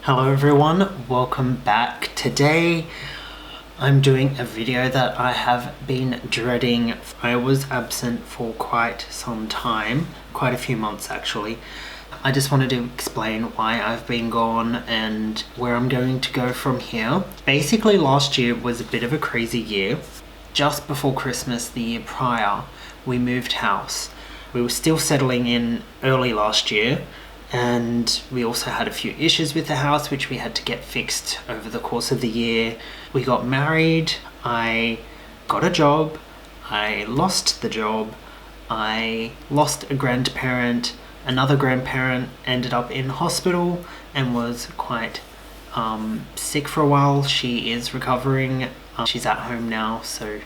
Hello everyone, welcome back. Today I'm doing a video that I have been dreading. I was absent for quite some time, quite a few months actually. I just wanted to explain why I've been gone and where I'm going to go from here. Basically last year was a bit of a crazy year. Just before Christmas the year prior, we moved house. We were still settling in early last year, and we also had a few issues with the house which we had to get fixed over the course of the year. We got married, I got a job, I lost the job, I lost a grandparent, another grandparent ended up in hospital and was quite sick for a while. She is recovering, she's at home now, so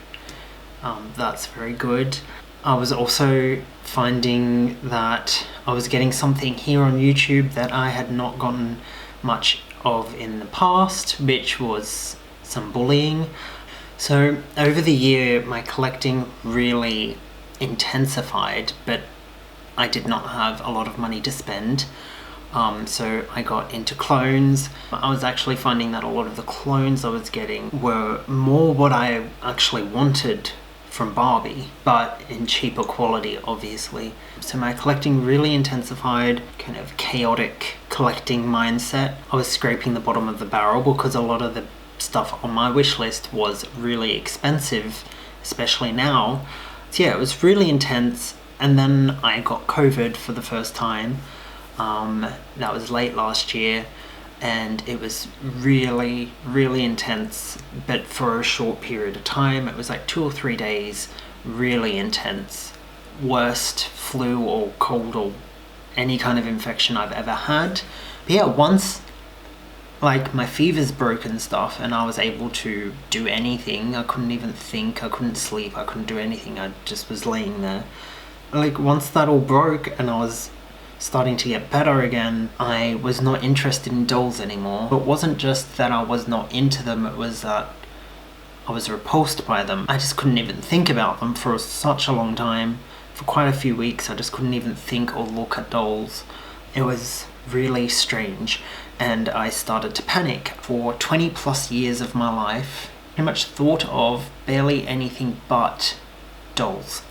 that's very good. I was also finding that I was getting something here on YouTube that I had not gotten much of in the past, which was some bullying. So over the year my collecting really intensified, but I did not have a lot of money to spend. So I got into clones. I was actually finding that a lot of the clones I was getting were more what I actually wanted from Barbie, but in cheaper quality, obviously. So my collecting really intensified, kind of chaotic collecting mindset. I was scraping the bottom of the barrel because a lot of the stuff on my wish list was really expensive, especially now. So yeah, it was really intense. And then I got COVID for the first time. That was late last year, and it was really intense, but for a short period of time. It was like 2 or 3 days, really intense. Worst flu or cold or any kind of infection I've ever had. But yeah, once like my fevers broke and stuff and I was able to do anything, I couldn't even think, I couldn't sleep, I couldn't do anything, I just was laying there. Like once that all broke and I was starting to get better again, I was not interested in dolls anymore. It wasn't just that I was not into them, it was that I was repulsed by them. I just couldn't even think about them for such a long time. For quite a few weeks I just couldn't even think or look at dolls. It was really strange, and I started to panic. For 20 plus years of my life, pretty much thought of barely anything but dolls.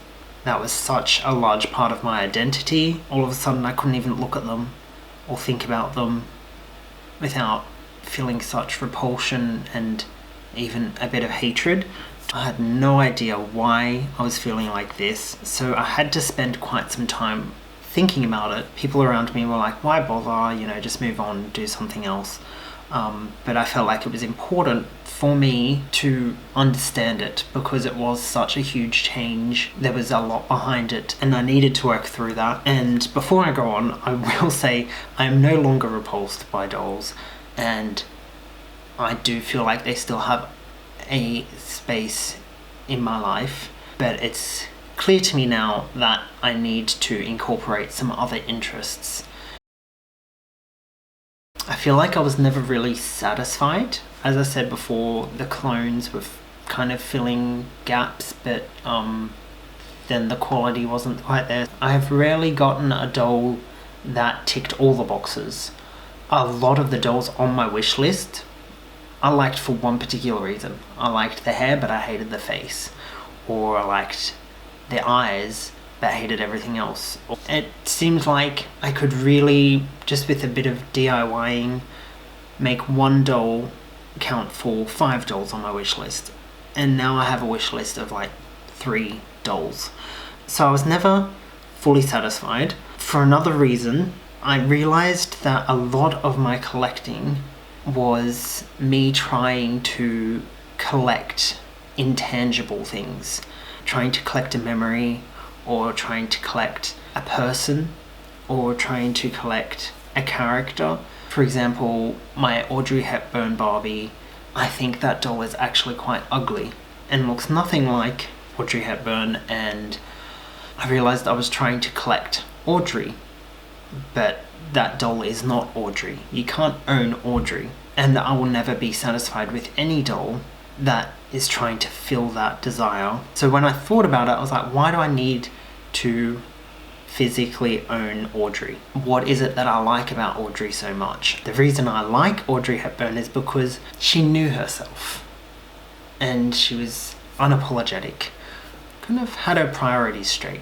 That was such a large part of my identity. All of a sudden I couldn't even look at them or think about them without feeling such repulsion and even a bit of hatred. I had no idea why I was feeling like this, so I had to spend quite some time thinking about it. People around me were like, why bother, just move on, do something else. But I felt like it was important for me to understand it because it was such a huge change. There was a lot behind it and I needed to work through that. And before I go on, I will say I am no longer repulsed by dolls, and I do feel like they still have a space in my life, but it's clear to me now that I need to incorporate some other interests. I feel like I was never really satisfied. As I said before, the clones were kind of filling gaps, but then the quality wasn't quite there. I have rarely gotten a doll that ticked all the boxes. A lot of the dolls on my wish list I liked for one particular reason. I liked the hair, but I hated the face. Or I liked the eyes, but hated everything else. It seemed like I could really, just with a bit of DIYing, make one doll count for 5 dolls on my wish list. And now I have a wish list of like 3 dolls. So I was never fully satisfied. For another reason, I realized that a lot of my collecting was me trying to collect intangible things. Trying to collect a memory, or trying to collect a person, or trying to collect a character. For example, my Audrey Hepburn Barbie, I think that doll is actually quite ugly and looks nothing like Audrey Hepburn, and I realized I was trying to collect Audrey, but that doll is not Audrey. You can't own Audrey, and I will never be satisfied with any doll that is trying to fill that desire. So when I thought about it, I was like, why do I need to physically own Audrey. What is it that I like about Audrey so much? The reason I like Audrey Hepburn is because she knew herself and she was unapologetic, kind of had her priorities straight,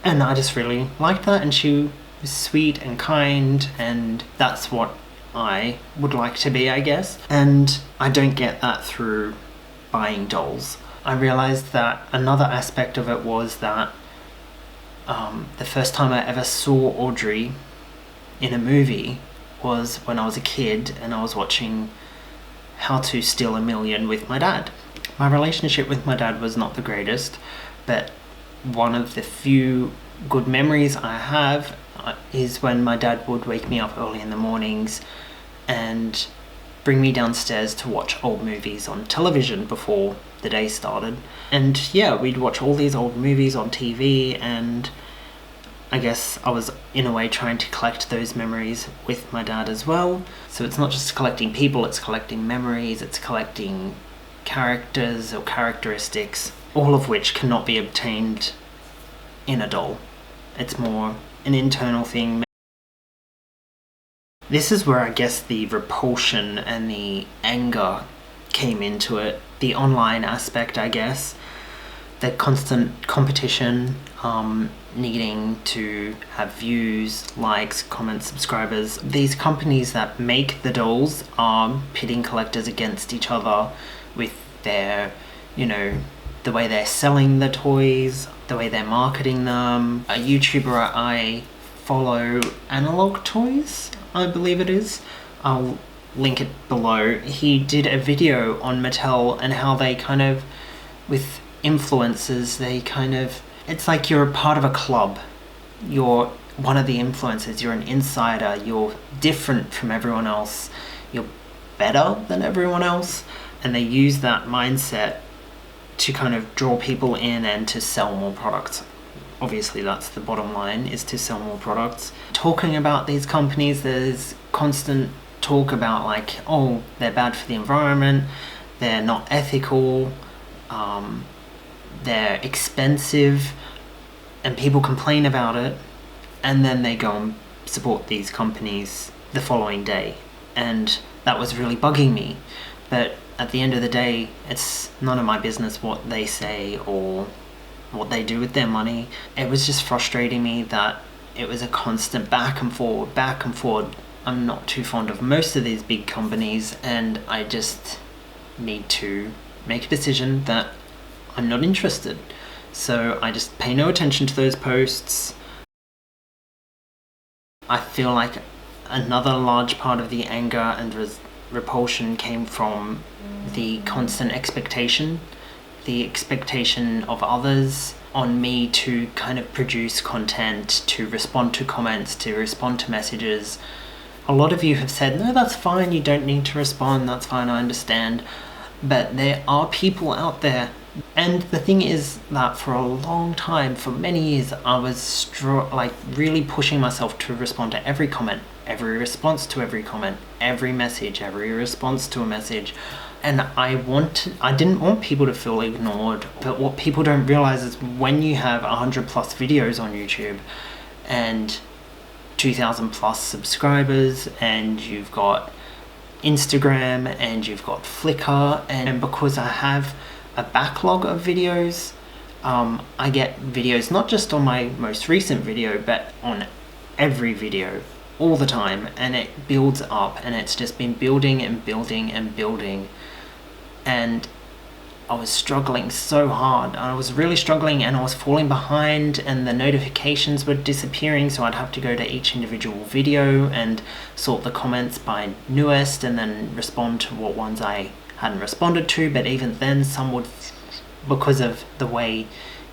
and I just really liked that. And she was sweet and kind, and that's what I would like to be, I guess. And I don't get that through buying dolls. I realized that another aspect of it was that the first time I ever saw Audrey in a movie was when I was a kid and I was watching How to Steal a Million with my dad. My relationship with my dad was not the greatest, but one of the few good memories I have is when my dad would wake me up early in the mornings and bring me downstairs to watch old movies on television before the day started. And yeah, we'd watch all these old movies on TV, and I guess I was in a way trying to collect those memories with my dad as well. So it's not just collecting people, it's collecting memories, it's collecting characters or characteristics, all of which cannot be obtained in a doll. It's more an internal thing. This is where I guess the repulsion and the anger came into it. The online aspect, I guess. The constant competition, needing to have views, likes, comments, subscribers. These companies that make the dolls are pitting collectors against each other with their, the way they're selling the toys, the way they're marketing them. A YouTuber I follow, Analog Toys, I believe it is. I'll link it below. He did a video on Mattel and how they kind of, with influencers, it's like you're a part of a club. You're one of the influencers, you're an insider, you're different from everyone else, you're better than everyone else. And they use that mindset to kind of draw people in and to sell more products. Obviously that's the bottom line, is to sell more products. Talking about these companies, there's constant talk about like, oh, they're bad for the environment, they're not ethical, they're expensive, and people complain about it, and then they go and support these companies the following day. And that was really bugging me. But at the end of the day, it's none of my business what they say or what they do with their money. It was just frustrating me that it was a constant back and forward, back and forward. I'm not too fond of most of these big companies, and I just need to make a decision that I'm not interested. So I just pay no attention to those posts. I feel like another large part of the anger and repulsion came from the constant expectation, the expectation of others on me to kind of produce content, to respond to comments, to respond to messages. A lot of you have said, no, that's fine, you don't need to respond, that's fine, I understand. But there are people out there. And the thing is that for a long time, for many years, I was really pushing myself to respond to every comment, every response to every comment, every message, every response to a message. And I didn't want people to feel ignored. But what people don't realize is when you have 100 plus videos on YouTube and 2,000 plus subscribers, and you've got Instagram and you've got Flickr, and because I have a backlog of videos, I get videos not just on my most recent video, but on every video all the time, and it builds up, and it's just been building and building and building. And I was struggling so hard. I was really struggling, and I was falling behind, and the notifications were disappearing, so I'd have to go to each individual video and sort the comments by newest and then respond to what ones I hadn't responded to. But even then, some would, because of the way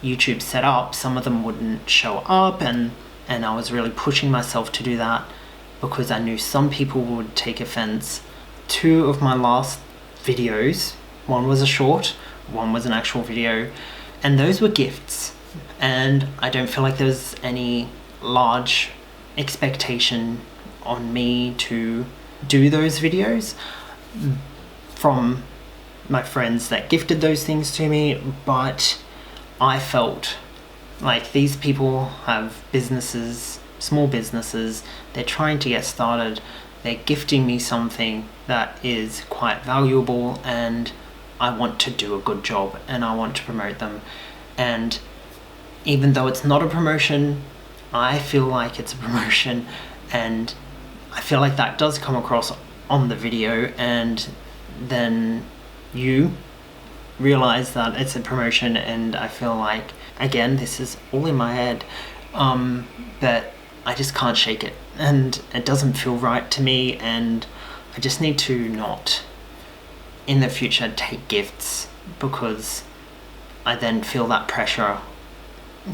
YouTube's set up, some of them wouldn't show up, and I was really pushing myself to do that because I knew some people would take offense. 2 of my last videos, one was a short, one was an actual video, and those were gifts. And I don't feel like there was any large expectation on me to do those videos from my friends that gifted those things to me, but I felt Like, these people have businesses, small businesses, they're trying to get started, they're gifting me something that is quite valuable, and I want to do a good job and I want to promote them. And even though it's not a promotion, I feel like it's a promotion, and I feel like that does come across on the video, and then you realize that it's a promotion, and I feel like, again, this is all in my head, but I just can't shake it, and it doesn't feel right to me, and I just need to not in the future take gifts, because I then feel that pressure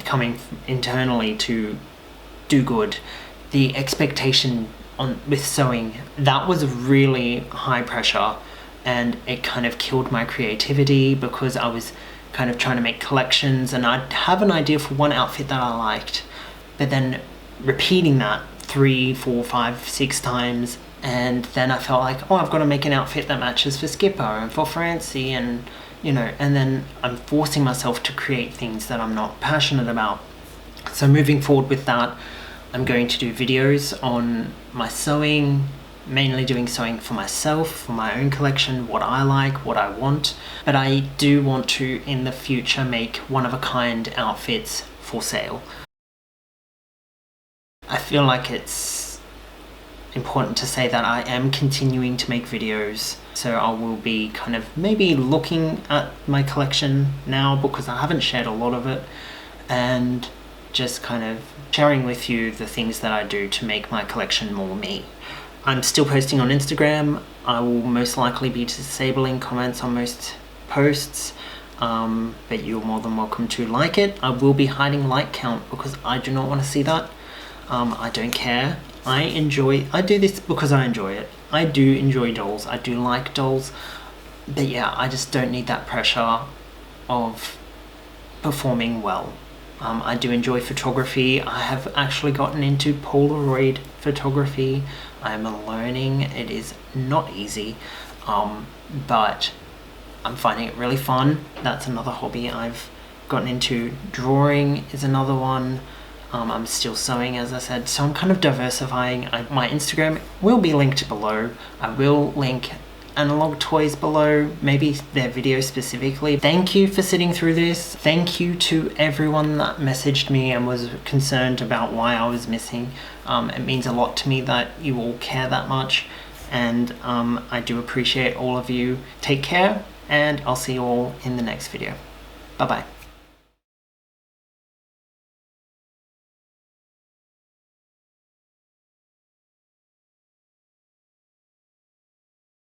coming internally to do good. The expectation with sewing, that was really high pressure, and it kind of killed my creativity, because I was kind of trying to make collections, and I'd have an idea for one outfit that I liked, but then repeating that 3, 4, 5, 6 times, and then I felt like, oh, I've got to make an outfit that matches for Skipper and for Francie, and you know, and then I'm forcing myself to create things that I'm not passionate about. So moving forward with that, I'm going to do videos on my sewing, mainly doing sewing for myself, for my own collection, what I like, what I want. But I do want to, in the future, make one-of-a-kind outfits for sale. I feel like it's important to say that I am continuing to make videos, so I will be kind of maybe looking at my collection now, because I haven't shared a lot of it, and just kind of sharing with you the things that I do to make my collection more me. I'm still posting on Instagram. I will most likely be disabling comments on most posts, but you're more than welcome to like it. I will be hiding like count, because I do not want to see that. I don't care. I do this because I enjoy it. I do enjoy dolls. I do like dolls. But yeah, I just don't need that pressure of performing well. I do enjoy photography. I have actually gotten into Polaroid photography. I'm learning. It is not easy, but I'm finding it really fun. That's another hobby I've gotten into. Drawing is another one. I'm still sewing, as I said, so I'm kind of diversifying. My Instagram will be linked below. I will link analog toys below, maybe their video specifically. Thank you for sitting through this. Thank you to everyone that messaged me and was concerned about why I was missing. It means a lot to me that you all care that much, and I do appreciate all of you. Take care, and I'll see you all in the next video. Bye bye.